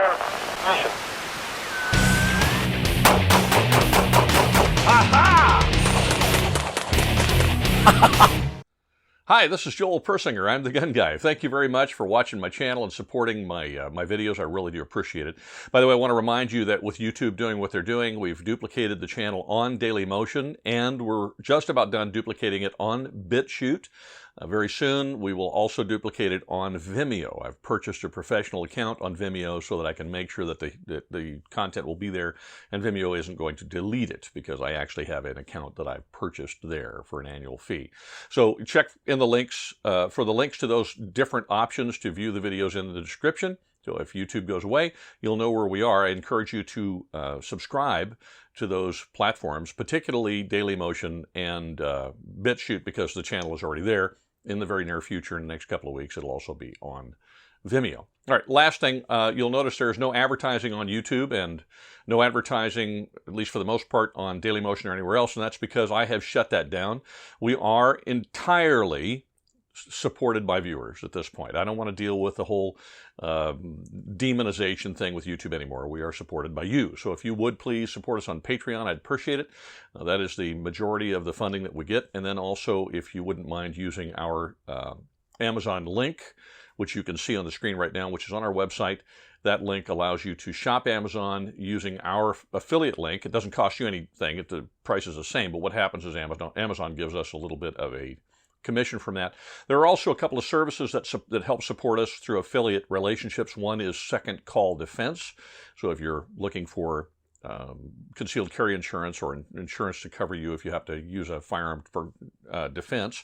Mission. Hi, this is Joel Persinger. I'm the Gun Guy. Thank you very much for watching my channel and supporting my videos. I really do appreciate it. By the way, I want to remind you that with YouTube doing what they're doing, we've duplicated the channel on Dailymotion, and we're just about done duplicating it on BitChute. Very soon, we will also duplicate it on Vimeo. I've purchased a professional account on Vimeo so that I can make sure that the content will be there, and Vimeo isn't going to delete it because I actually have an account that I've purchased there for an annual fee. So check in the links for the links to those different options to view the videos in the description. So if YouTube goes away, you'll know where we are. I encourage you to subscribe to those platforms, particularly Dailymotion and BitChute, because the channel is already there. In the very near future, in the next couple of weeks, it'll also be on Vimeo. All right, last thing, you'll notice there's no advertising on YouTube and no advertising, at least for the most part, on Dailymotion or anywhere else, and that's because I have shut that down. We are entirely supported by viewers at this point. I don't want to deal with the whole demonization thing with YouTube anymore. We are supported by you. So if you would please support us on Patreon, I'd appreciate it. That is the majority of the funding that we get. And then also, if you wouldn't mind using our Amazon link, which you can see on the screen right now, which is on our website. That link allows you to shop Amazon using our affiliate link. It doesn't cost you anything. The price is the same. But what happens is Amazon gives us a little bit of a commission from that. There are also a couple of services that help support us through affiliate relationships. One is Second Call Defense. So if you're looking for concealed carry insurance or insurance to cover you if you have to use a firearm for defense,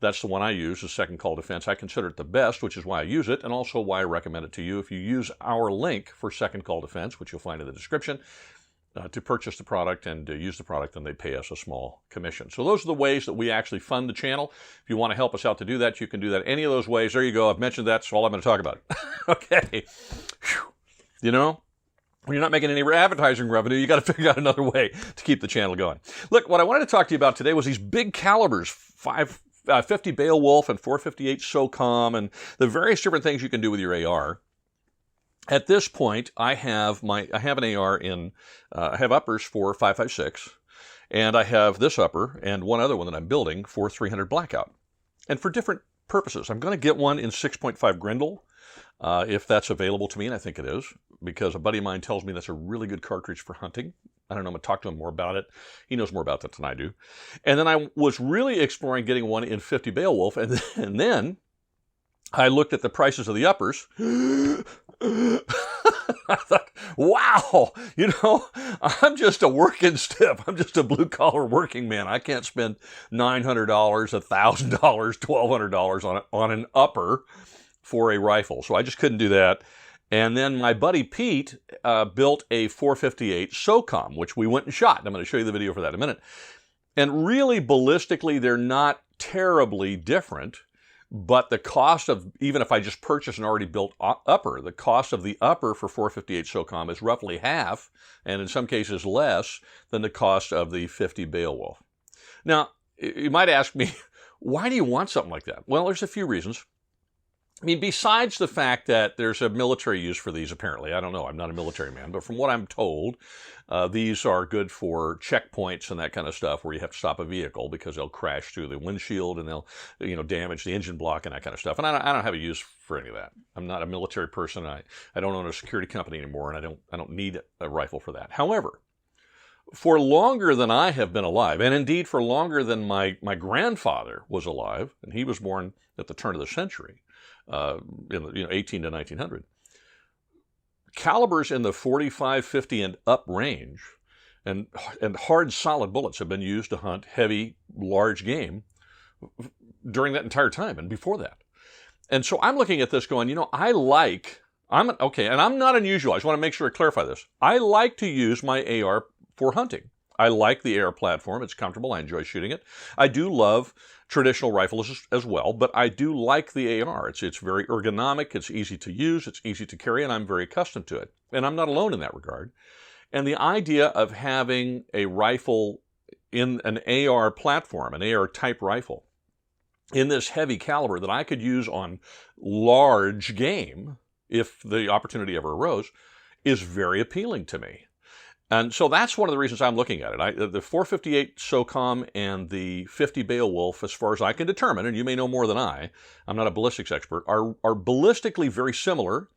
that's the one I use, is Second Call Defense. I consider it the best, which is why I use it, and also why I recommend it to you. If you use our link for Second Call Defense, which you'll find in the description, to purchase the product and to use the product, then they pay us a small commission. So those are the ways that we actually fund the channel. If you want to help us out to do that, you can do that any of those ways. There you go. I've mentioned that's all I'm going to talk about. Okay. Whew. You know, when you're not making any advertising revenue, you got to figure out another way to keep the channel going. Look, what I wanted to talk to you about today was these big calibers, 50 Beowulf and 458 SOCOM, and the various different things you can do with your AR. At this point, I have an AR in, I have uppers for 5.56, and I have this upper and one other one that I'm building for 300 Blackout, and for different purposes. I'm going to get one in 6.5 Grendel, if that's available to me, and I think it is, because a buddy of mine tells me that's a really good cartridge for hunting. I don't know, I'm going to talk to him more about it. He knows more about that than I do. And then I was really exploring getting one in 50 Beowulf, and then I looked at the prices of the uppers. I thought, wow, you know, I'm just a working stiff. I'm just a blue-collar working man. I can't spend $900, $1,000, $1,200 on an upper for a rifle. So I just couldn't do that. And then my buddy Pete built a 458 SOCOM, which we went and shot. And I'm going to show you the video for that in a minute. And really, ballistically, they're not terribly different. But the cost of, even if I just purchase an already built upper, the cost of the upper for 458 SOCOM is roughly half, and in some cases less, than the cost of the 50 Beowulf. Now, you might ask me, why do you want something like that? Well, there's a few reasons. I mean, besides the fact that there's a military use for these, apparently. I don't know. I'm not a military man. But from what I'm told, these are good for checkpoints and that kind of stuff where you have to stop a vehicle because they'll crash through the windshield and they'll, you know, damage the engine block and that kind of stuff. And I don't have a use for any of that. I'm not a military person. I don't own a security company anymore, and I don't need a rifle for that. However, for longer than I have been alive, and indeed for longer than my grandfather was alive, and he was born at the turn of the century, in the 18 to 1900, calibers in the 45, 50, and up range, and hard, solid bullets have been used to hunt heavy, large game during that entire time and before that. And so I'm looking at this going, you know, okay, and I'm not unusual. I just want to make sure I clarify this. I like to use my AR for hunting. I like the AR platform. It's comfortable. I enjoy shooting it. I do love traditional rifles as well, but I do like the AR. It's very ergonomic. It's easy to use. It's easy to carry, and I'm very accustomed to it. And I'm not alone in that regard. And the idea of having a rifle in an AR platform, an AR type rifle, in this heavy caliber that I could use on large game, if the opportunity ever arose, is very appealing to me. And so that's one of the reasons I'm looking at it. The 458 SOCOM and the 50 Beowulf, as far as I can determine, and you may know more than I'm not a ballistics expert, are ballistically very similar,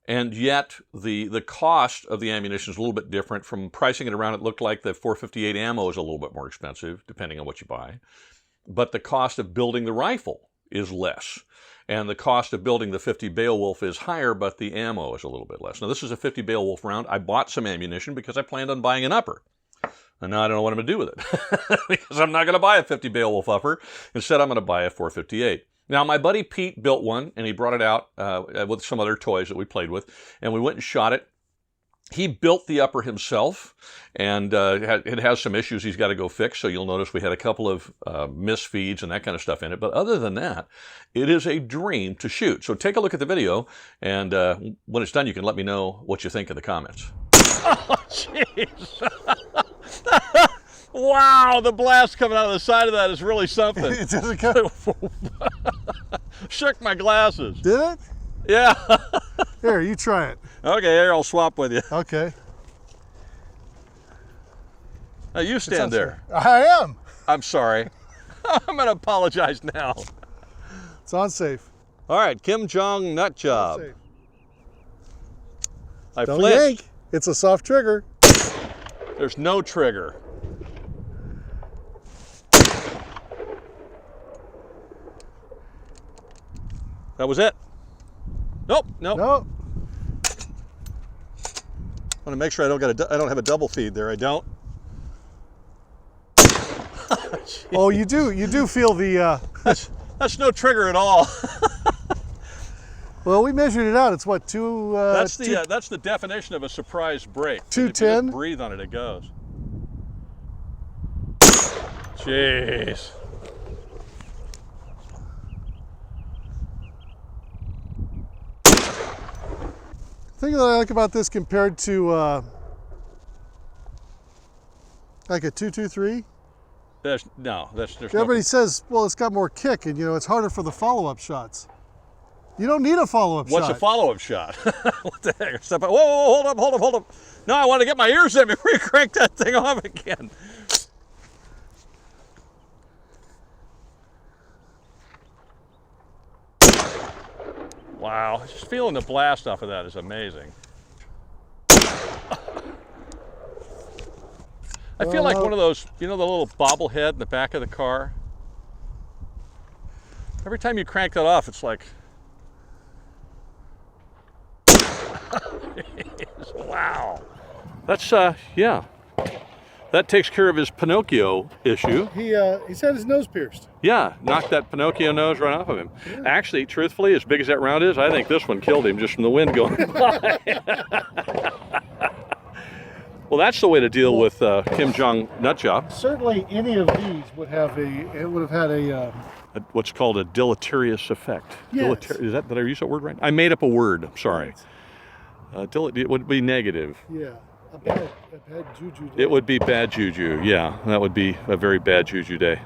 and yet the cost of the ammunition is a little bit different. From pricing it around, it looked like the 458 ammo is a little bit more expensive, depending on what you buy. But the cost of building the rifle is less. And the cost of building the 50 Beowulf is higher, but the ammo is a little bit less. Now, this is a 50 Beowulf round. I bought some ammunition because I planned on buying an upper. And now I don't know what I'm going to do with it. Because I'm not going to buy a 50 Beowulf upper. Instead, I'm going to buy a 458. Now, my buddy Pete built one, and he brought it out with some other toys that we played with. And we went and shot it. He built the upper himself, and it has some issues he's got to go fix, so you'll notice we had a couple of misfeeds and that kind of stuff in it. But other than that, it is a dream to shoot. So take a look at the video, and when it's done, you can let me know what you think in the comments. Oh, jeez. Wow, the blast coming out of the side of that is really something. It doesn't go. Shook my glasses. Did it? Yeah. Here, you try it. Okay, here, I'll swap with you. Okay. Now you stand there. I am. I'm sorry. I'm going to apologize now. It's on safe. All right, Kim Jong nut job. I Don't flinched. yank. It's a soft trigger. There's no trigger. That was it. Nope, nope. Nope. I want to make sure I don't have a double feed there. I don't. Oh, you do feel the. That's no trigger at all. Well, we measured it out. It's what, that's the definition of a surprise break. 210. If you just breathe on it, it goes. Jeez. The thing that I like about this compared to like a 223. There's Everybody says, well, it's got more kick, and it's harder for the follow-up shots. You don't need a follow-up shot. What's a follow-up shot? What the heck? Step up. Whoa, hold up. No, I want to get my ears in before you crank that thing off again. Wow, just feeling the blast off of that is amazing. I feel like one of those, the little bobblehead in the back of the car. Every time you crank that off, it's like, wow. That's, yeah. That takes care of his Pinocchio issue. He's had his nose pierced. Yeah, knocked that Pinocchio nose right off of him. Yeah. Actually, truthfully, as big as that round is, I think this one killed him just from the wind going by. Well, that's the way to deal with Kim Jong nut job. Certainly, any of these would have had a what's called a deleterious effect. Yes. Did I use that word right? I made up a word. I'm sorry. It would be negative. Yeah. A bad juju day. It would be bad juju, yeah. That would be a very bad juju day.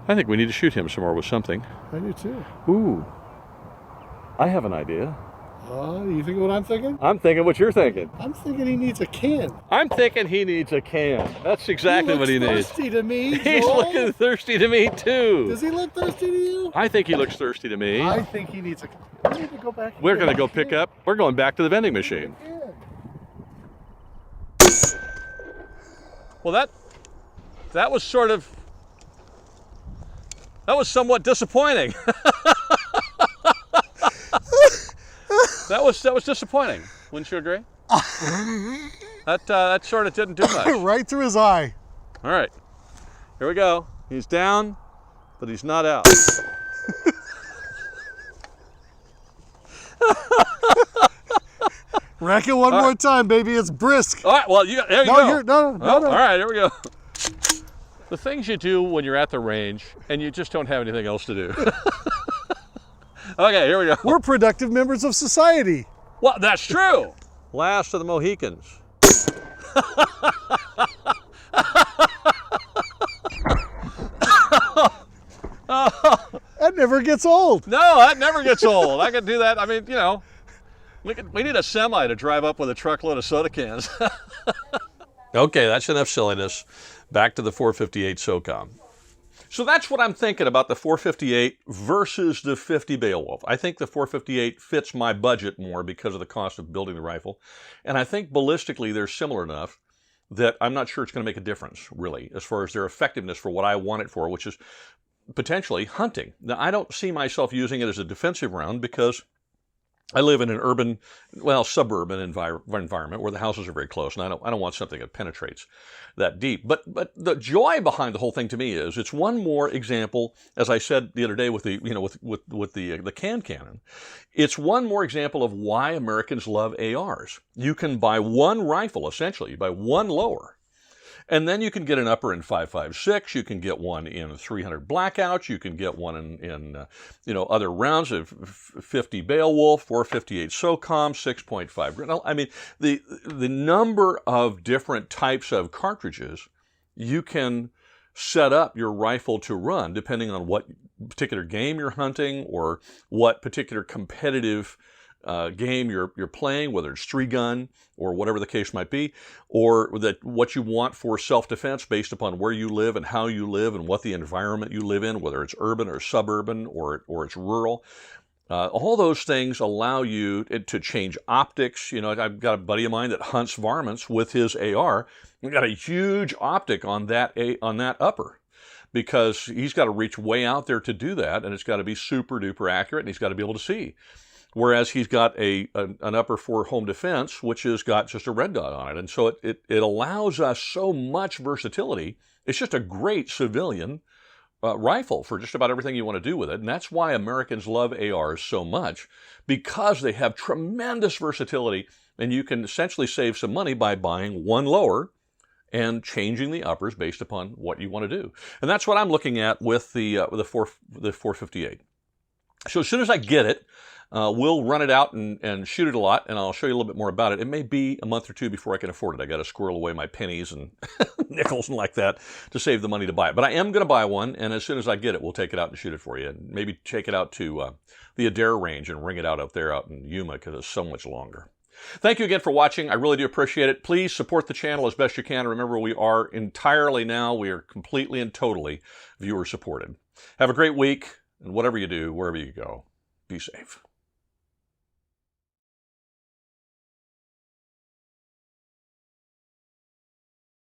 I think we need to shoot him some more with something. I do too. Ooh. I have an idea. You think what I'm thinking? I'm thinking what you're thinking. I'm thinking he needs a can. I'm thinking he needs a can. That's exactly what he needs. He looks thirsty to me, He's looking thirsty to me too. Does he look thirsty to you? I think he looks thirsty to me. I think he needs a can. We need to go back. We're going to go pick up. We're going back to the vending machine. Well, that was somewhat disappointing. That was disappointing. Wouldn't you agree? That sort of didn't do much. Right through his eye. All right, here we go. He's down, but he's not out. Rack it one more time, baby. It's brisk. All right, well, there you go. No. All right, here we go. The things you do when you're at the range and you just don't have anything else to do. Okay, here we go. We're productive members of society. Well, that's true. Last of the Mohicans. That never gets old. No, that never gets old. I could do that. I mean, We need a semi to drive up with a truckload of soda cans. Okay, that's enough silliness. Back to the 458 SOCOM. So that's what I'm thinking about the 458 versus the 50 Beowulf. I think the 458 fits my budget more because of the cost of building the rifle. And I think ballistically they're similar enough that I'm not sure it's going to make a difference, really, as far as their effectiveness for what I want it for, which is potentially hunting. Now, I don't see myself using it as a defensive round because I live in an urban, well, suburban environment where the houses are very close, and I don't want something that penetrates that deep. But the joy behind the whole thing to me is it's one more example, as I said the other day with the with the can cannon. It's one more example of why Americans love ARs. You can buy one rifle essentially, you buy one lower. And then you can get an upper in 5.56. You can get one in 300 blackouts. You can get one in other rounds of 50 Beowulf, 458 SOCOM, 6.5. I mean, the number of different types of cartridges you can set up your rifle to run depending on what particular game you're hunting or what particular competitive game you're playing, whether it's tree gun or whatever the case might be, or that what you want for self-defense based upon where you live and how you live and what the environment you live in, whether it's urban or suburban or it's rural. All those things allow you to change optics. You know, I've got a buddy of mine that hunts varmints with his AR. He's got a huge optic on that upper, because he's got to reach way out there to do that, and it's got to be super duper accurate, and he's got to be able to see. Whereas he's got an upper for home defense, which has got just a red dot on it. And so it allows us so much versatility. It's just a great civilian rifle for just about everything you want to do with it. And that's why Americans love ARs so much, because they have tremendous versatility, and you can essentially save some money by buying one lower and changing the uppers based upon what you want to do. And that's what I'm looking at with the 458. So as soon as I get it, we'll run it out and shoot it a lot, and I'll show you a little bit more about it. It may be a month or two before I can afford it. I got to squirrel away my pennies and nickels and like that to save the money to buy it. But I am going to buy one, and as soon as I get it, we'll take it out and shoot it for you. And maybe take it out to the Adair range and ring it out there out in Yuma, because it's so much longer. Thank you again for watching. I really do appreciate it. Please support the channel as best you can. Remember, we are completely and totally viewer supported. Have a great week, and whatever you do, wherever you go, be safe.